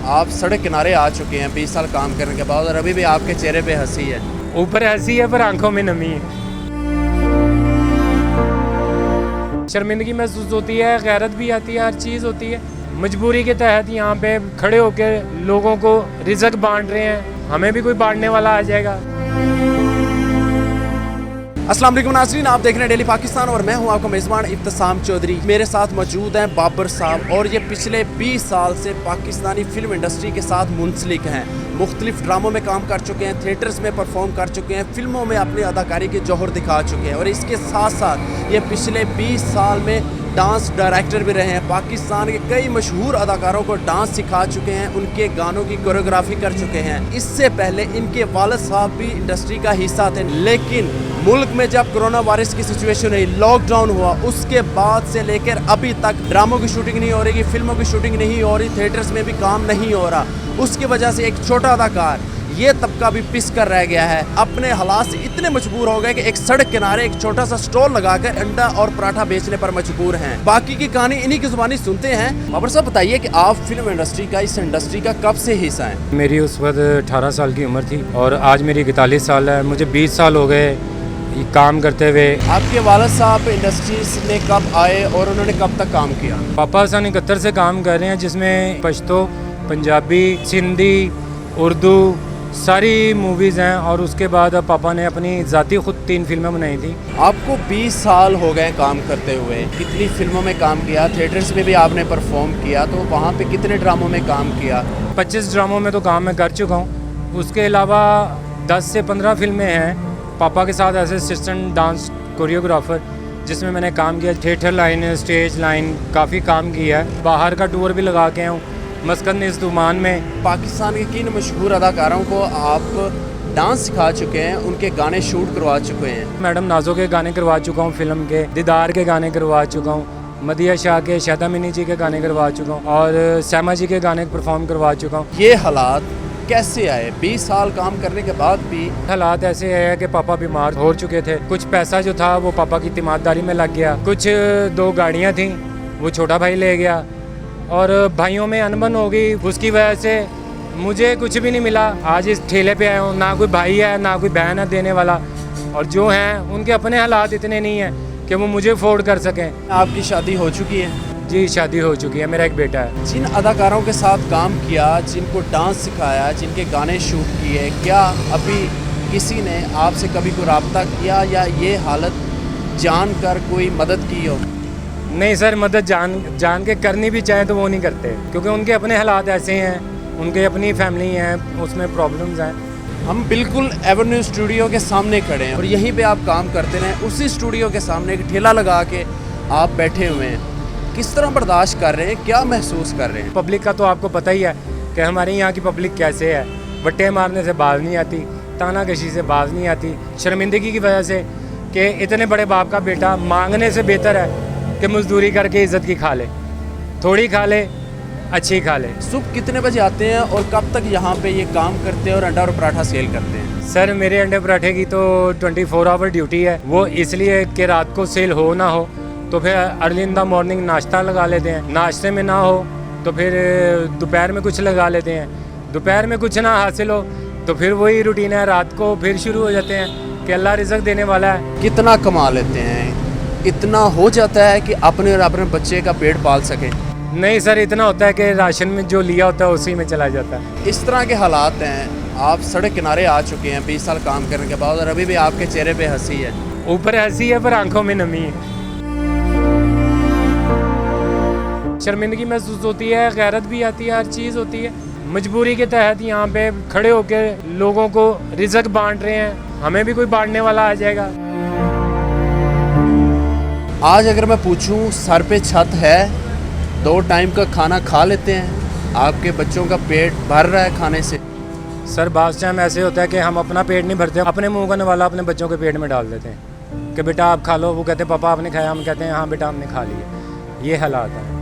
आप सड़क किनारे आ चुके हैं 20 साल काम करने के बाद और अभी भी आपके चेहरे पे हंसी है। ऊपर हंसी है पर आंखों में नमी है। शर्मिंदगी महसूस होती है, गैरत भी आती है, हर चीज़ होती है। मजबूरी के तहत यहाँ पे खड़े होकर लोगों को रिज़्क बांट रहे हैं, हमें भी कोई बांटने वाला आ जाएगा। अस्सलाम वालेकुम नाज़रीन, आप देख रहे हैं डेली पाकिस्तान और मैं हूं आपका मेज़बान इब्तिसाम चौधरी। मेरे साथ मौजूद हैं बाबर साहब और ये पिछले 20 साल से पाकिस्तानी फिल्म इंडस्ट्री के साथ मुंसलिक हैं। मुख्तलिफ ड्रामों में काम कर चुके हैं, थिएटर्स में परफॉर्म कर चुके हैं, फिल्मों में अपनी अदाकारी के जौहर दिखा चुके हैं और इसके साथ साथ ये पिछले 20 साल में डांस डायरेक्टर भी रहे हैं। पाकिस्तान के कई मशहूर अदाकारों को डांस सिखा चुके हैं, उनके गानों की कोरियोग्राफी कर चुके हैं। इससे पहले इनके वालिद साहब भी इंडस्ट्री का हिस्सा थे, लेकिन मुल्क में जब कोरोना वायरस की सिचुएशन हुई, लॉकडाउन हुआ, उसके बाद से लेकर अभी तक ड्रामों की शूटिंग नहीं हो रही, फिल्मों की शूटिंग नहीं हो रही, थिएटर्स में भी काम नहीं हो रहा। उसकी वजह से एक छोटा अदाकार ये तबका भी पिस कर रह गया है। अपने हालात से इतने मजबूर हो गए कि एक सड़क किनारे एक छोटा सा स्टॉल लगाकर अंडा और पराठा बेचने पर मजबूर हैं। बाकी की कहानी इन्हीं की जुबानी सुनते हैं। बाबर साहब बताइए कि आप फिल्म इंडस्ट्री का, इस इंडस्ट्री का कब से हिस्सा हैं? मेरी उस वक्त 18 साल की उम्र थी और आज मेरी 41 साल है। मुझे 20 साल हो गए काम करते हुए। आपके वालिद साहब इंडस्ट्रीज में कब आए और उन्होंने कब तक काम किया? पापा सन 71 से काम कर रहे हैं, जिसमें पश्तो, पंजाबी, सिंधी, उर्दू सारी मूवीज़ हैं। और उसके बाद पापा ने अपनी ज़ाती खुद 3 फिल्में बनाई थी। आपको 20 साल हो गए काम करते हुए, कितनी फिल्मों में काम किया, थिएटर्स में भी आपने परफॉर्म किया, तो वहाँ पे कितने ड्रामों में काम किया? 25 ड्रामों में तो काम मैं कर चुका हूँ। उसके अलावा 10 से 15 फिल्में हैं पापा के साथ एज असिस्टेंट डांस कोरियोग्राफर, जिसमें मैंने काम किया। थिएटर लाइन, स्टेज लाइन काफ़ी काम किया है। बाहर का टूर भी लगा के हूँ, मस्कत इस्तुमान में। पाकिस्तान के किन मशहूर अदाकारों को आप डांस सिखा चुके हैं, उनके गाने शूट करवा चुके हैं? मैडम नाजो के गाने करवा चुका हूँ, फिल्म के दीदार के गाने करवा चुका हूँ, मदिया शाह के, शहदा मिनी जी के गाने करवा चुका हूँ और सैमा जी के गाने परफॉर्म करवा चुका हूँ। ये हालात कैसे आए? 20 साल काम करने के बाद भी हालात ऐसे है कि पापा बीमार हो चुके थे। कुछ पैसा जो था वो पापा की तिमारदारी में लग गया। कुछ 2 गाड़ियाँ थी, वो छोटा भाई ले गया और भाइयों में अनबन हो गई। उसकी वजह से मुझे कुछ भी नहीं मिला। आज इस ठेले पे आया हूँ, ना कोई भाई है ना कोई बहन है देने वाला, और जो हैं उनके अपने हालात इतने नहीं हैं कि वो मुझे अफोर्ड कर सकें। आपकी शादी हो चुकी है? जी शादी हो चुकी है, मेरा एक बेटा है। जिन अदाकारों के साथ काम किया, जिनको डांस सिखाया, जिनके गाने शूट किए, क्या अभी किसी ने आपसे कभी कोई रब्ता किया या ये हालत जानकर कोई मदद की हो? नहीं सर, मदद जान के करनी भी चाहे तो वो नहीं करते, क्योंकि उनके अपने हालात ऐसे हैं, उनके अपनी फैमिली हैं, उसमें प्रॉब्लम्स हैं। हम बिल्कुल एवेन्यू स्टूडियो के सामने खड़े हैं और यहीं पे आप काम करते हैं। उसी स्टूडियो के सामने एक ठेला लगा के आप बैठे हुए हैं। किस तरह बर्दाश्त कर रहे हैं, क्या महसूस कर रहे हैं? पब्लिक का तो आपको पता ही है कि हमारे यहाँ की पब्लिक कैसे है। बट्टे मारने से बाज नहीं आती, तानाकशी से बाज नहीं आती, शर्मिंदगी की वजह से कि इतने बड़े बाप का बेटा मांगने से बेहतर है कि मजदूरी करके इज़्ज़त की खा ले, थोड़ी खा ले, अच्छी खा ले। सुबह कितने बजे आते हैं और कब तक यहाँ पे ये काम करते हैं और अंडा और पराठा सेल करते हैं? सर मेरे अंडे पराठे की तो 24 आवर ड्यूटी है। वो इसलिए कि रात को सेल हो ना हो तो फिर अर्ली इन द मॉर्निंग नाश्ता लगा लेते हैं, नाश्ते में ना हो तो फिर दोपहर में कुछ लगा लेते हैं, दोपहर में कुछ ना हासिल हो तो फिर वही रूटीन है, रात को फिर शुरू हो जाते हैं कि अल्लाह रिज़्क देने वाला है। कितना कमा लेते हैं? इतना हो जाता है कि अपने और अपने बच्चे का पेट पाल सके? नहीं सर, इतना होता है कि राशन में जो लिया होता है उसी में चला जाता है। इस तरह के हालात हैं। आप सड़क किनारे आ चुके हैं 20 साल काम करने के बाद और अभी भी आपके चेहरे पे हंसी है। ऊपर हंसी है पर आंखों में नमी है। शर्मिंदगी महसूस होती है, गैरत भी आती है, हर चीज़ होती है। मजबूरी के तहत यहाँ पे खड़े होकर लोगों को रिज़्क बांट रहे हैं, हमें भी कोई बांटने वाला आ जाएगा। आज अगर मैं पूछूं, सर पे छत है, 2 टाइम का खाना खा लेते हैं, आपके बच्चों का पेट भर रहा है खाने से? सर बास टाइम ऐसे होता है कि हम अपना पेट नहीं भरते, अपने मुंह का नवाला अपने बच्चों के पेट में डाल देते हैं कि बेटा आप खा लो। वो कहते हैं पापा आपने खाया, हम कहते हैं हाँ बेटा हमने खा लिया। ये हालात है।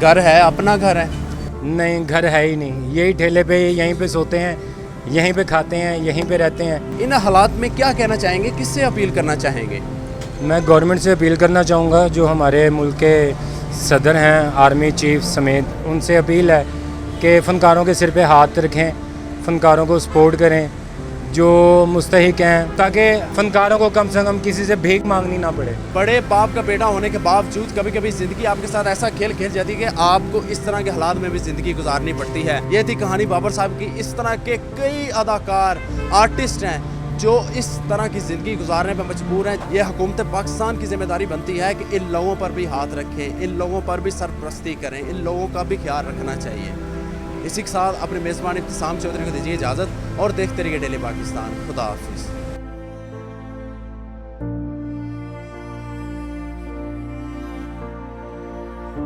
घर है, अपना घर है? नहीं, घर है ही नहीं। यही ठेले पे यहीं पे सोते हैं, यहीं पे खाते हैं, यहीं पे रहते हैं। इन हालात में क्या कहना चाहेंगे, किससे अपील करना चाहेंगे? मैं गवर्नमेंट से अपील करना चाहूँगा, जो हमारे मुल्क के सदर हैं, आर्मी चीफ समेत, उनसे अपील है कि फ़नकारों के सिर पे हाथ रखें, फ़नकारों को सपोर्ट करें जो मुस्तहिक हैं, ताकि फ़नकारों को कम से कम किसी से भीख मांगनी ना पड़े। बड़े बाप का बेटा होने के बावजूद कभी कभी ज़िंदगी आपके साथ ऐसा खेल खेल जाती है कि आपको इस तरह के हालात में भी ज़िंदगी गुजारनी पड़ती है। ये थी कहानी बाबर साहब की। इस तरह के कई अदाकार आर्टिस्ट हैं जो इस तरह की ज़िंदगी गुजारने पर मजबूर हैं। ये हुकूमत पाकिस्तान की जिम्मेदारी बनती है कि इन लोगों पर भी हाथ रखें, इन लोगों पर भी सरपरस्ती करें, इन लोगों का भी ख्याल रखना चाहिए। इसी के साथ अपने मेज़बान इब्तिसाम चौधरी को दीजिए इजाज़त और देखते रहिए डेली पाकिस्तान। खुदा हाफिज़।